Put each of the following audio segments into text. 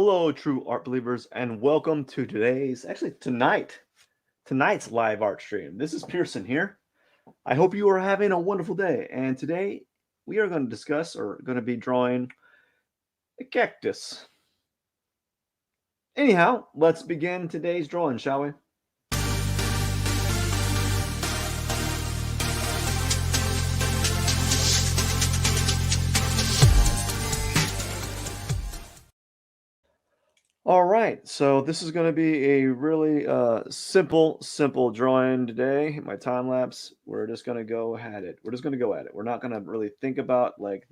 Hello, true art believers, and welcome to tonight's live art stream. This is Pierson here. I hope you are having a wonderful day. And today we are going to discuss or going to be drawing a cactus. Anyhow, let's begin today's drawing, shall we? All right, so this is going to be a really simple drawing today. My time lapse. We're just going to go at it. We're just going to go at it. We're not going to really think about we're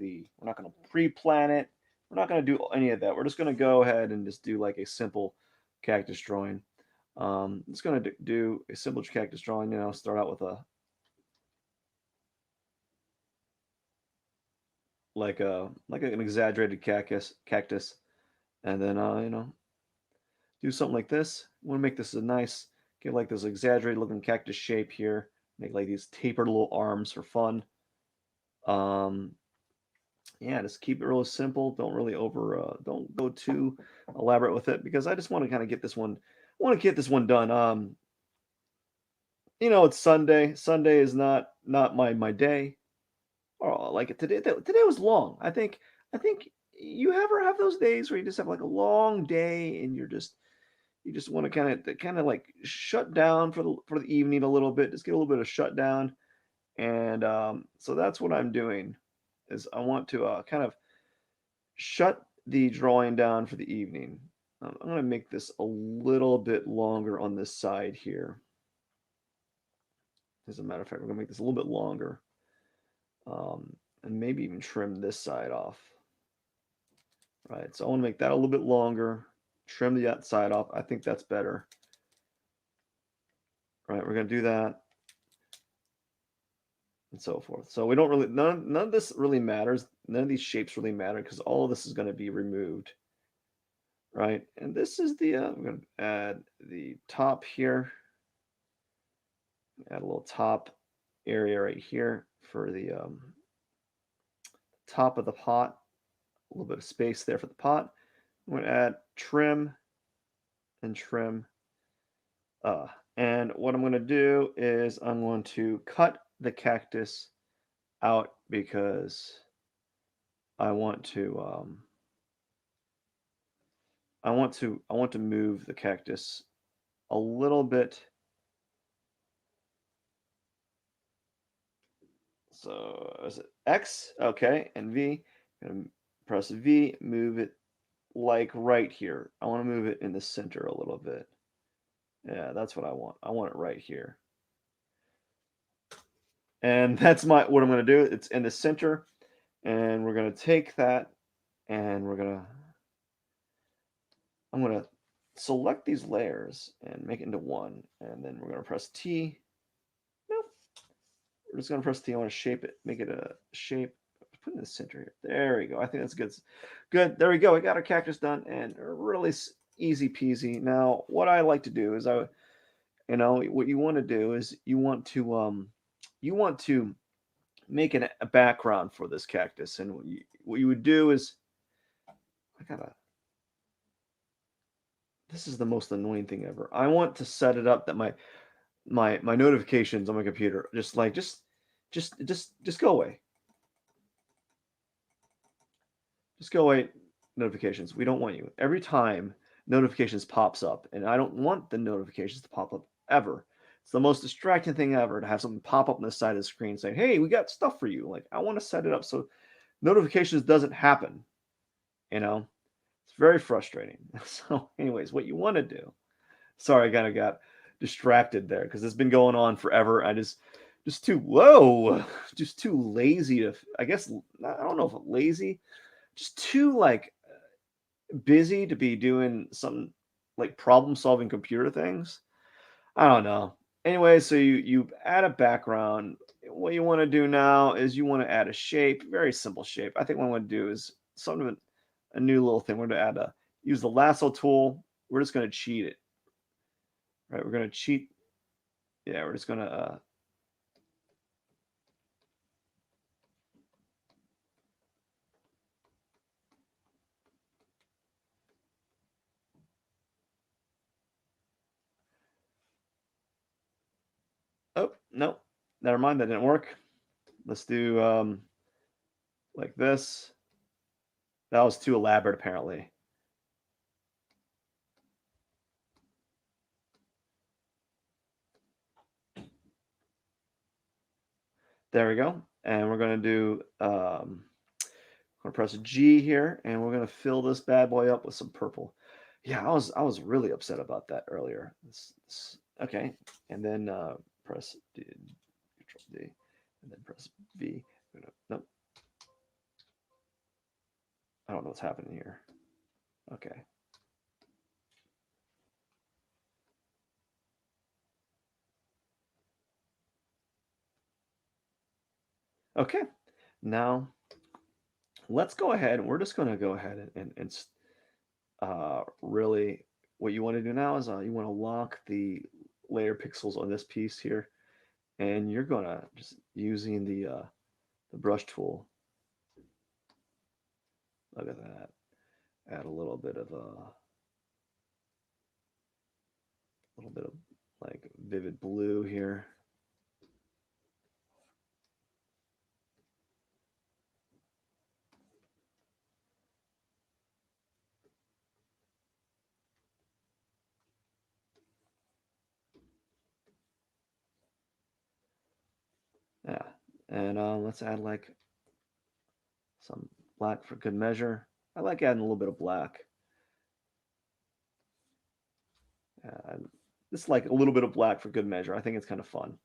not going to pre-plan it. We're not going to do any of that. We're just going to go ahead and just do like a simple cactus drawing. Just going to do a simple cactus drawing. Start out with a like an exaggerated cactus, and then do something like this. I want to make this a nice, get like this exaggerated looking cactus shape here. Make like these tapered little arms for fun. Um, yeah, just keep it really simple. Don't go too elaborate with it because I just want to kind of get this one. I want to get this one done. It's Sunday. Sunday is not my day. Oh, like it today. Today was long. I think you ever have those days where you just have like a long day and you just want to kind of like shut down for the evening a little bit, just get a little bit of shutdown. And so that's what I'm doing is I want to kind of shut the drawing down for the evening. I'm going to make this a little bit longer on this side here. As a matter of fact, we're going to make this a little bit longer, and maybe even trim this side off. Right, so I want to make that a little bit longer, trim the outside off. I think that's better. Right, we're going to do that and so forth. So we don't really, none of this really matters. None of these shapes really matter because all of this is going to be removed. Right, and this is I'm going to add the top here. Add a little top area right here for the top of the pot. A little bit of space there for the pot. I'm going to add trim and trim. And what I'm going to do is I'm going to cut the cactus out because I want to move the cactus a little bit. So is it X? Okay, and V. I'm gonna press V, move it like right here. I want to move it in the center a little bit. Yeah, that's what I want. I want it right here. And that's what I'm going to do. It's in the center. And we're going to take that and I'm going to select these layers and make it into one. And then we're going to press T. Nope. We're just going to press T. I want to shape it, make it a shape. Put it in the center here. There we go. I think that's good. Good. There we go. We got our cactus done and really easy peasy. Now, what I like to do is what you want to do is you want to make a background for this cactus. And what you would do is, this is the most annoying thing ever. I want to set it up that my notifications on my computer just go away. Just go away, notifications. We don't want you. Every time notifications pops up, and I don't want the notifications to pop up ever. It's the most distracting thing ever to have something pop up on the side of the screen saying, "Hey, we got stuff for you." Like I want to set it up so notifications doesn't happen. It's very frustrating. So, anyways, what you want to do. Sorry, I kind of got distracted there because it's been going on forever. I just too whoa, just too lazy to. I guess I don't know if I'm lazy, just too like busy to be doing some like problem solving computer things. I don't know. Anyway, so you add a background. What you want to do now is you want to add a shape, very simple shape. I think what I'm going to do is something a new little thing. We're going to use the lasso tool. We're just going to cheat it. Right, we're going to cheat. Yeah, we're just going to Nope. Never mind. That didn't work. Let's do like this. That was too elaborate, apparently. There we go. And we're going to do, I'm going to press G here, and we're going to fill this bad boy up with some purple. Yeah, I was really upset about that earlier. Okay, and then press D, Control D, and then press V. Nope, I don't know what's happening here. Okay. Okay, now let's go ahead. We're just going to go ahead and really, what you want to do now is you want to lock the layer pixels on this piece here, and you're going to just using the brush tool. Look at that. Add a little bit of like vivid blue here. Yeah, and let's add like some black for good measure. I like adding a little bit of black. Just like a little bit of black for good measure. I think it's kind of fun.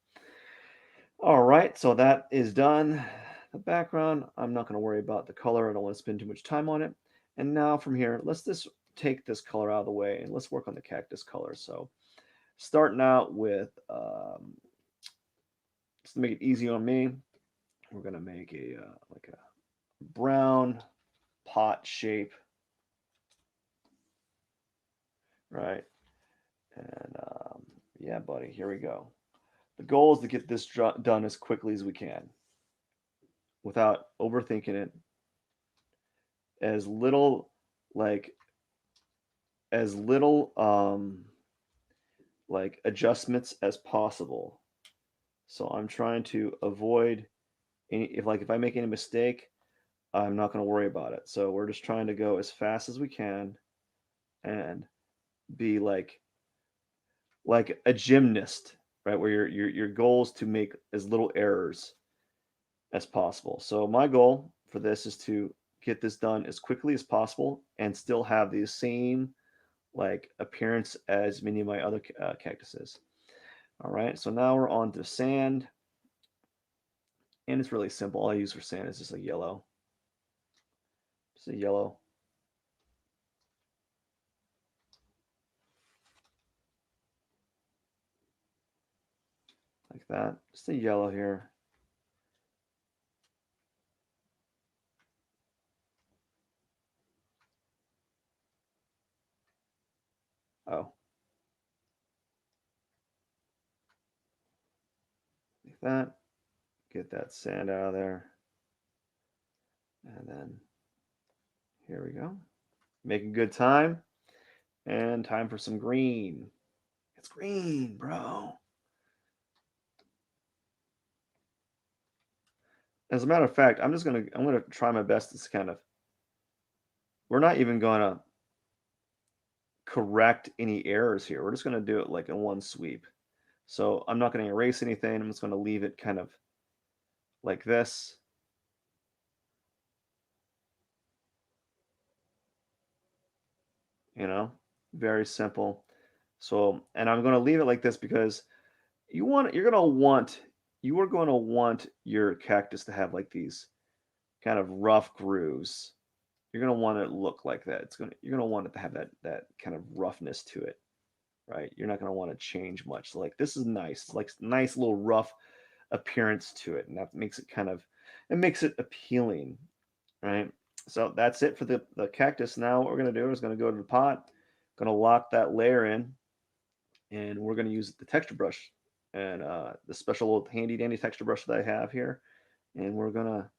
All right, so that is done. The background, I'm not going to worry about the color. I don't want to spend too much time on it. And now from here, let's just take this color out of the way and let's work on the cactus color. So starting out with, just to make it easy on me, we're going to make a like a brown pot shape, right? And yeah, buddy, here we go. The goal is to get this done as quickly as we can without overthinking it. As little, like, as little, like adjustments as possible. So I'm trying to avoid any, if I make any mistake, I'm not going to worry about it. So we're just trying to go as fast as we can and be like a gymnast, right? Where your goal is to make as little errors as possible. So my goal for this is to get this done as quickly as possible and still have the same like appearance as many of my other cactuses. All right, so now we're on to sand, and it's really simple. All I use for sand is just a yellow, just a yellow. Like that, just a yellow here. Oh, like that. Get that sand out of there. And then here we go. Making good time. And time for some green. It's green, bro. As a matter of fact, I'm gonna try my best to kind of, we're not even gonna correct any errors here. We're just gonna do it like in one sweep. So I'm not gonna erase anything. I'm just gonna leave it kind of like this. You know, very simple. So, and I'm going to leave it like this because you are going to want your cactus to have like these kind of rough grooves. You're going to want it to look like that. You're going to want it to have that kind of roughness to it, right? You're not going to want to change much. So like this is nice, like nice little rough appearance to it, and that makes it it makes it appealing, right? So that's it for the cactus. Now what we're going to do is going to go to the pot, going to lock that layer in, and we're going to use the texture brush and the special little handy dandy texture brush that I have here. And we're going to,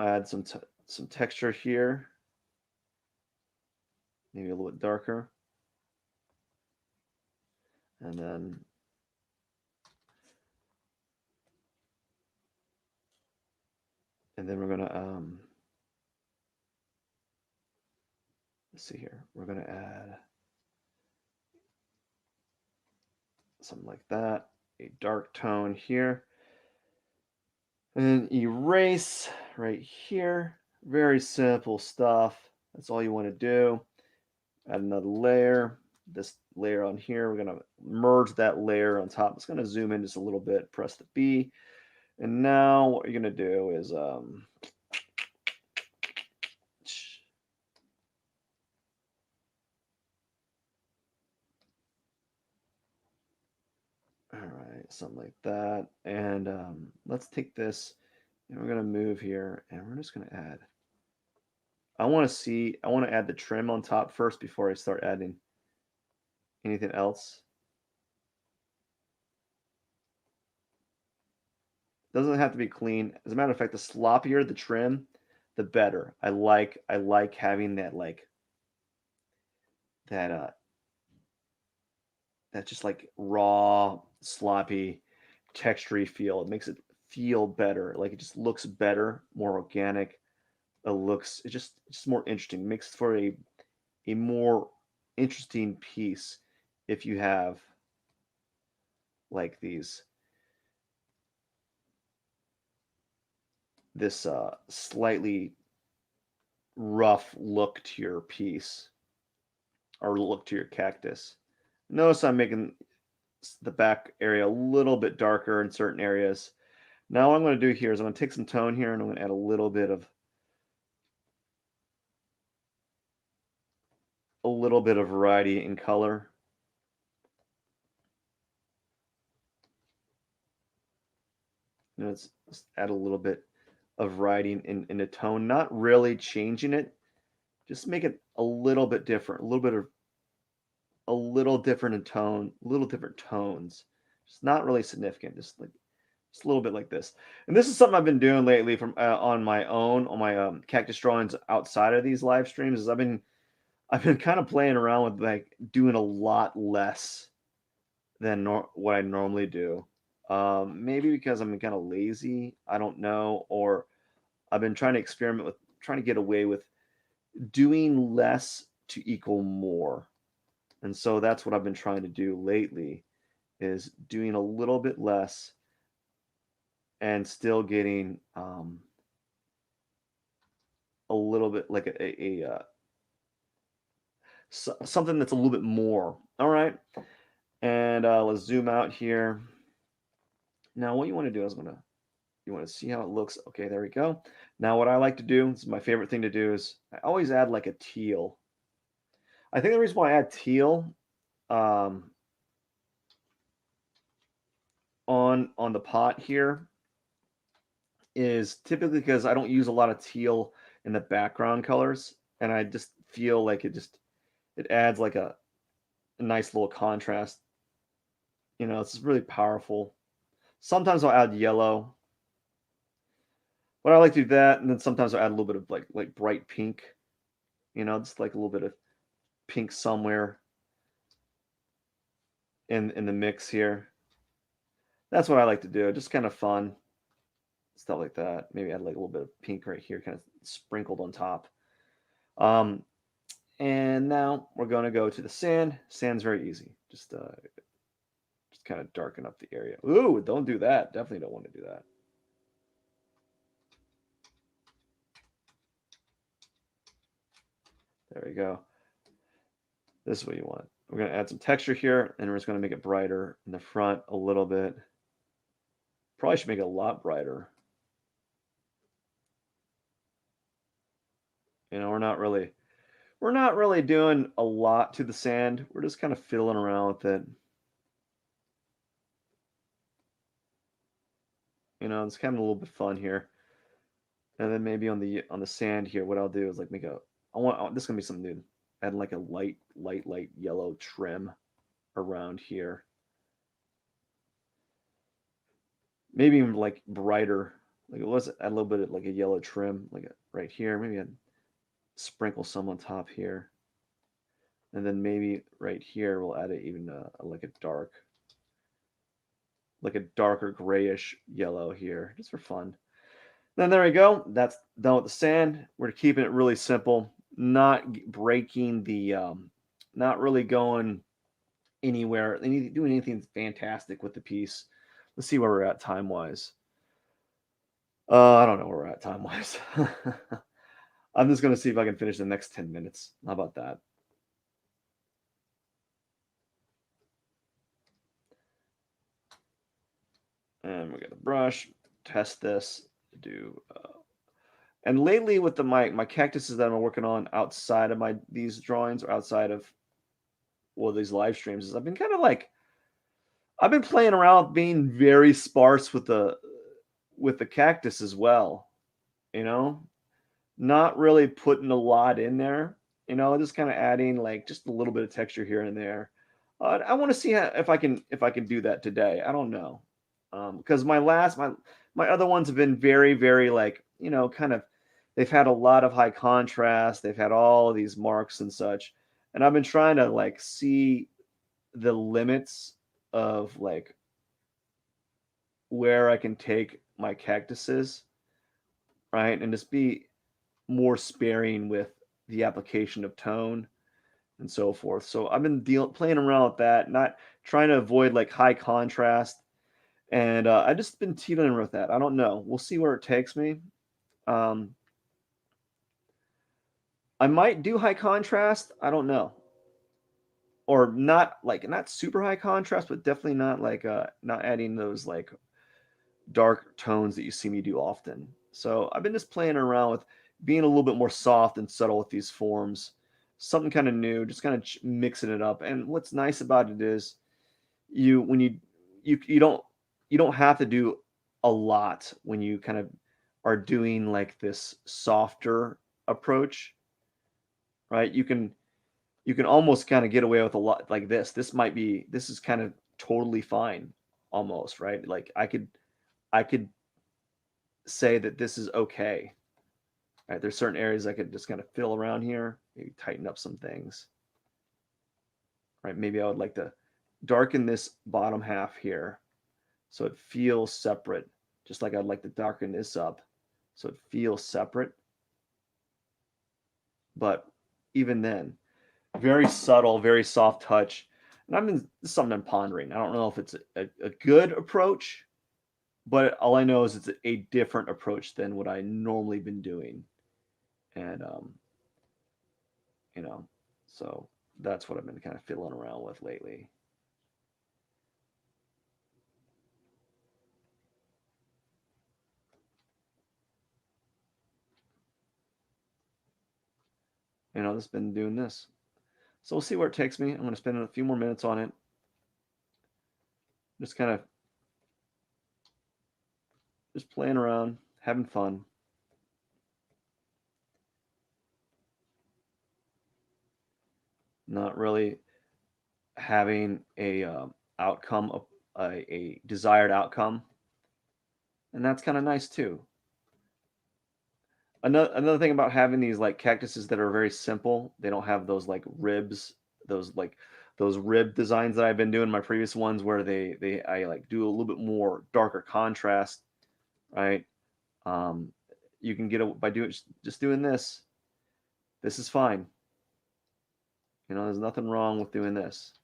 add some texture here, maybe a little bit darker. And then we're gonna let's see here. We're gonna add something like that, a dark tone here, and erase right here. Very simple stuff. That's all you want to do. Add another layer. This layer on here, we're gonna merge that layer on top. It's gonna zoom in just a little bit. Press the B, and now what you're gonna do is all right, something like that. And let's take this and we're gonna move here and we're just gonna add. I want to add the trim on top first before I start adding anything else. Doesn't have to be clean. As a matter of fact, the sloppier the trim, the better. I like having that that just like raw, sloppy, textury feel. It makes it feel better. Like it just looks better, more organic. It's just more interesting. It makes for a more interesting piece if you have like this slightly rough look to your piece or look to your cactus. Notice I'm making the back area a little bit darker in certain areas. Now what I'm going to do here is I'm going to take some tone here and I'm going to add a little bit of variety in color. Let's add a little bit of variety in the tone, not really changing it, just make it a little bit different, a little different in tone, little different tones. It's not really significant, just a little bit like this. And this is something I've been doing lately from on my own on my cactus drawings outside of these live streams. Is I've been kind of playing around with like doing a lot less than what I normally do. Maybe because I'm kind of lazy, I don't know, or I've been trying to experiment with trying to get away with doing less to equal more. And so that's what I've been trying to do lately is doing a little bit less and still getting a little bit like something that's a little bit more. All right. And let's zoom out here. Now what you want to do is you want to see how it looks. Okay, there we go. Now what I like to do, this is my favorite thing to do, is I always add like a teal. I think the reason why I add teal on the pot here is typically because I don't use a lot of teal in the background colors, and I just feel like it adds like a nice little contrast. You know, it's really powerful. Sometimes I'll add yellow, but I like to do that, and then sometimes I'll add a little bit of like bright pink. You know, just like a little bit of pink somewhere in the mix here. That's what I like to do. Just kind of fun stuff like that. Maybe add like a little bit of pink right here, kind of sprinkled on top. And now we're going to go to the sand. Sand's very easy. Just kind of darken up the area. Ooh, don't do that. Definitely don't want to do that. There we go. This is what you want. We're going to add some texture here, and we're just going to make it brighter in the front a little bit. Probably should make it a lot brighter. You know, we're not really doing a lot to the sand. We're just kind of fiddling around with it. You know, it's kind of a little bit fun here. And then maybe on the sand here, what I'll do is like make a this is gonna be something new. Add like a light yellow trim around here. Maybe even like brighter. Like it was add a little bit of like a yellow trim, right here. Maybe I'd sprinkle some on top here. And then maybe right here we'll add even like a darker grayish yellow here, just for fun. Then there we go. That's done with the sand. We're keeping it really simple, not breaking not really going anywhere, doing anything fantastic with the piece. Let's see where we're at time wise. I don't know where we're at time wise. I'm just gonna see if I can finish the next 10 minutes. How about that? And we got a brush. Test this. Do and lately with my cactuses that I'm working on outside of these drawings or outside of these live streams is I've been kind of like I've been playing around with being very sparse with the cactus as well. You know, not really putting a lot in there. Just kind of adding like just a little bit of texture here and there. I want to see if I can do that today. I don't know, because my other ones have been very very like kind of they've had a lot of high contrast. They've had all of these marks and such, and I've been trying to like see the limits of like where I can take my cactuses, right, and just be more sparing with the application of tone and so forth. So I've been playing around with that, not trying to avoid like high contrast, and I just been teetering with that. I don't know. We'll see where it takes me. Um, I might do high contrast. I don't know, or not super high contrast, but definitely not like not adding those like dark tones that you see me do often. So I've been just playing around with being a little bit more soft and subtle with these forms, something kind of new, just kind of mixing it up. And what's nice about it is you when you don't have to do a lot when you kind of are doing like this softer approach, right? You can almost kind of get away with a lot like this. This is kind of totally fine almost, right? Like I could say that this is okay. Right? There's certain areas I could just kind of fill around here, maybe tighten up some things. Right? Maybe I would like to darken this bottom half here so it feels separate, just like I'd like to darken this up so it feels separate. But even then, very subtle, very soft touch. And this is something I'm pondering. I don't know if it's a good approach, but all I know is it's a different approach than what I normally been doing. And you know, so that's what I've been kind of fiddling around with lately. Just been doing this. So we'll see where it takes me. I'm going to spend a few more minutes on it. Just kind of just playing around, having fun. Not really having a outcome, a desired outcome, and that's kind of nice too. Another thing about having these like cactuses that are very simple, they don't have those like ribs, those rib designs that I've been doing in my previous ones where I like do a little bit more darker contrast, right? Um, you can get by doing just doing this. This is fine. There's nothing wrong with doing this.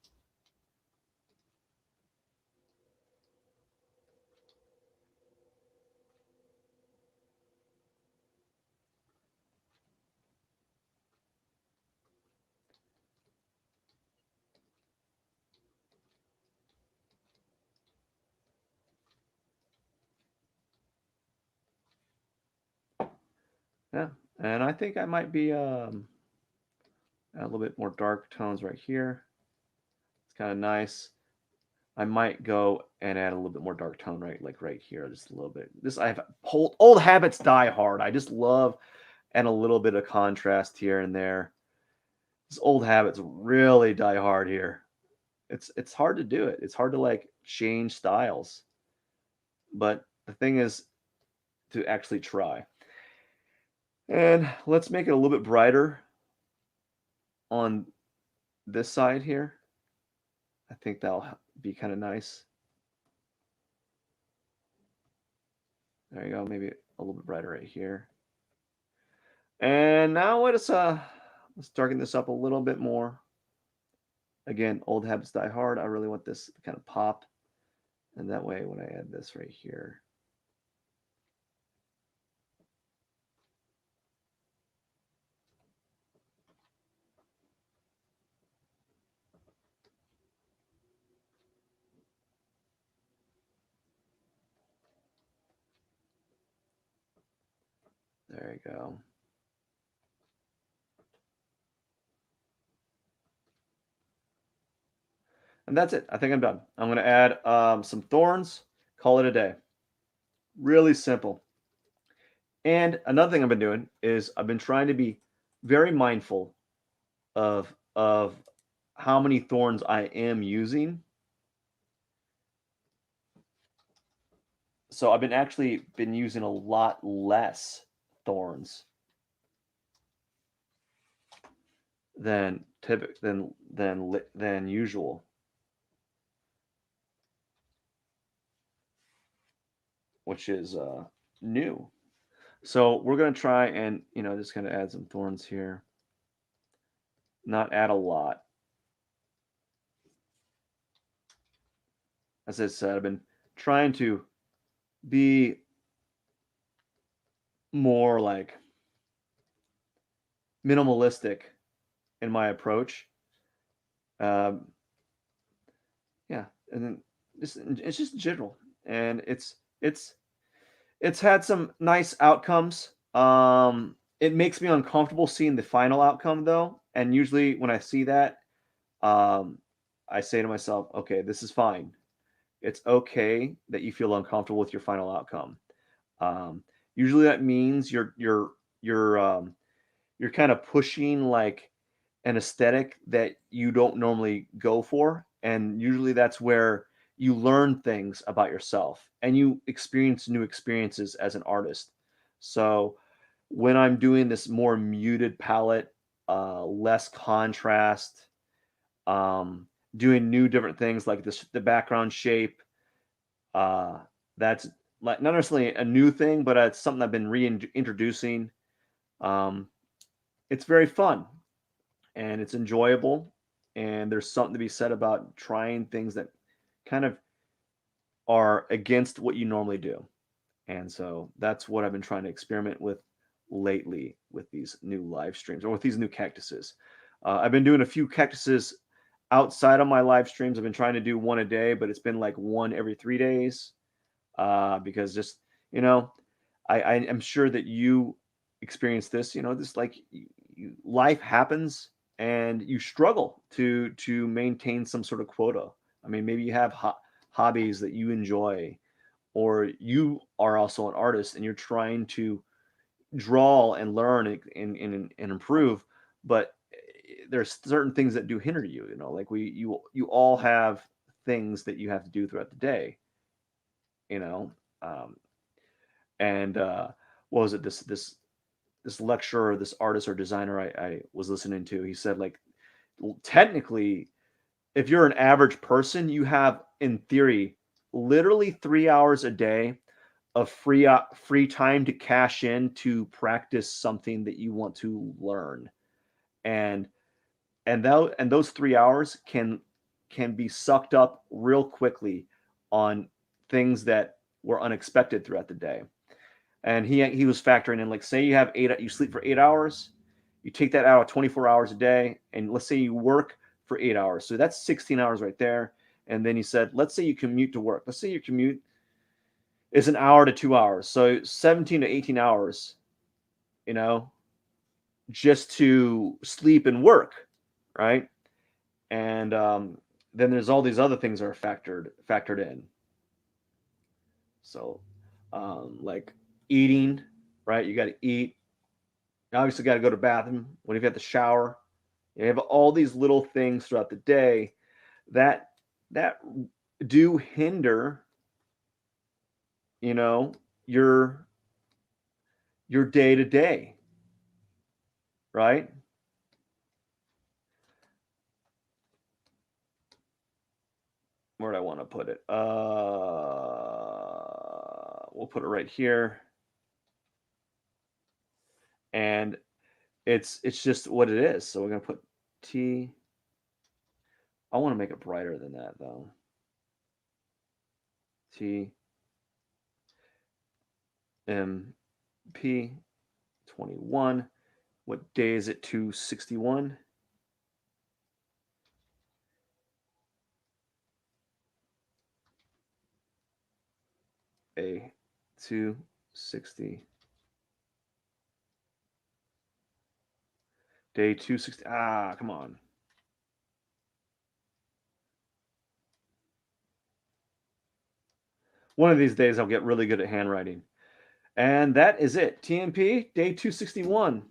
Yeah, and I think I might be a little bit more dark tones right here. It's kind of nice. I might go and add a little bit more dark tone like right here, just a little bit. I have old habits die hard. I just love and a little bit of contrast here and there. These old habits really die hard here. It's hard to do it. It's hard to like change styles. But the thing is to actually try. And let's make it a little bit brighter on this side here. I think that'll be kind of nice. There you go. Maybe a little bit brighter right here. And now let's darken this up a little bit more. Again, old habits die hard. I really want this to kind of pop. And that way, when I add this right here, there you go. And that's it. I think I'm done. I'm going to add some thorns, call it a day. Really simple. And another thing I've been doing is I've been trying to be very mindful of how many thorns I am using. So I've been using a lot less thorns than usual, which is new. So we're gonna try and just kind of add some thorns here. Not add a lot. As I said, I've been trying to be more like minimalistic in my approach. Yeah, and then it's just general, and it's had some nice outcomes. It makes me uncomfortable seeing the final outcome though, and usually when I see that, um, I say to myself, okay, this is fine. It's okay that you feel uncomfortable with your final outcome. Um, Usually that means you're kind of pushing like an aesthetic that you don't normally go for, and usually that's where you learn things about yourself and you experience new experiences as an artist. So when I'm doing this more muted palette, less contrast, um, doing new different things like this, the background shape, uh, that's like not necessarily a new thing, but it's something I've been reintroducing. Um, it's very fun and it's enjoyable. And there's something to be said about trying things that kind of are against what you normally do. And so that's what I've been trying to experiment with lately with these new live streams or with these new cactuses. I've been doing a few cactuses outside of my live streams. I've been trying to do one a day, but it's been like one every 3 days because just, you know, I am sure that you experience this, this like life happens and you struggle to maintain some sort of quota. I mean, maybe you have hobbies that you enjoy, or you are also an artist and you're trying to draw and learn and improve, but there's certain things that do hinder you. Like you all have things that you have to do throughout the day. You know, um, and what was it? This lecturer, this artist or designer I was listening to, he said like technically, if you're an average person, you have in theory literally 3 hours a day of free time to cash in to practice something that you want to learn, and those 3 hours can be sucked up real quickly on things that were unexpected throughout the day. And he was factoring in, like, say you sleep for 8 hours, you take that out of 24 hours a day, and let's say you work for 8 hours, so that's 16 hours right there. And then he said, let's say you commute to work, let's say your commute is an hour to 2 hours, so 17 to 18 hours, you know, just to sleep and work, right? And then there's all these other things that are factored in. So, like eating, right? You got to eat. You obviously got to go to the bathroom. When you have to shower, you have all these little things throughout the day that that do hinder, you know, your day to day, right? where do I want to put it? We'll put it right here. And it's just what it is. So we're going to put T. I want to make it brighter than that, though. T M P 21. What day is it? 261. A 260. Day 260. Ah, come on. One of these days I'll get really good at handwriting. And that is it. TMP, day 261.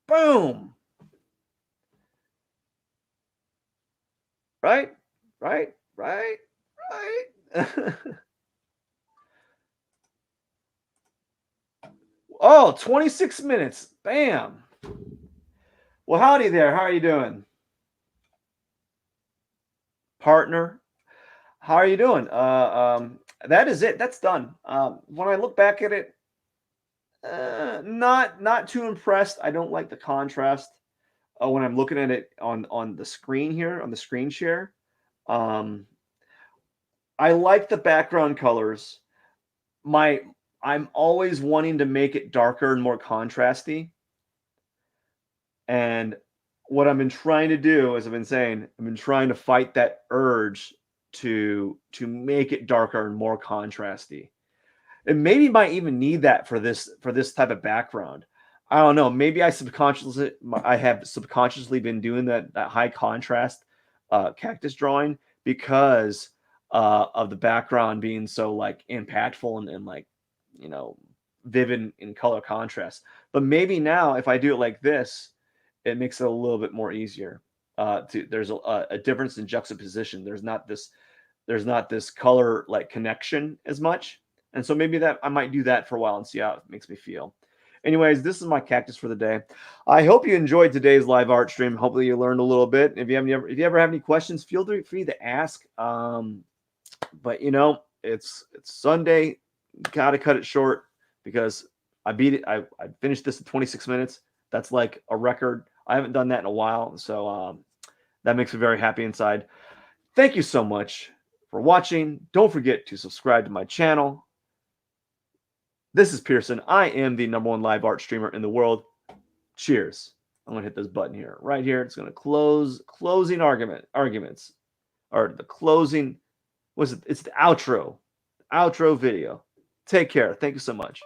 Boom. Right? Right? Right? Right? Oh, 26 minutes. Bam. Well, howdy there. How are you doing? Partner, how are you doing? That is it. That's done. When I look back at it, not too impressed. I don't like the contrast when I'm looking at it on the screen here on the screen share. Um, I like the background colors. I'm always wanting to make it darker and more contrasty. And what I've been trying to do, as I've been saying, I've been trying to fight that urge to make it darker and more contrasty. And maybe might even need that for this type of background. I don't know. Maybe I have subconsciously been doing that high contrast cactus drawing because of the background being so like impactful and like vivid in color contrast. But maybe now if I do it like this, it makes it a little bit more easier. There's a difference in juxtaposition. There's not this color like connection as much. And so maybe that I might do that for a while and see how it makes me feel. Anyways, this is my cactus for the day. I hope you enjoyed today's live art stream. Hopefully you learned a little bit. If you ever have any questions, feel free to ask. But it's Sunday. Got to cut it short because I beat it. I finished this in 26 minutes. That's like a record. I haven't done that in a while. So that makes me very happy inside. Thank you so much for watching. Don't forget to subscribe to my channel. This is Pierson. I am the #1 live art streamer in the world. Cheers. I'm going to hit this button here. Right here. It's going to closing arguments. Or the closing. It's the outro video. Take care. Thank you so much.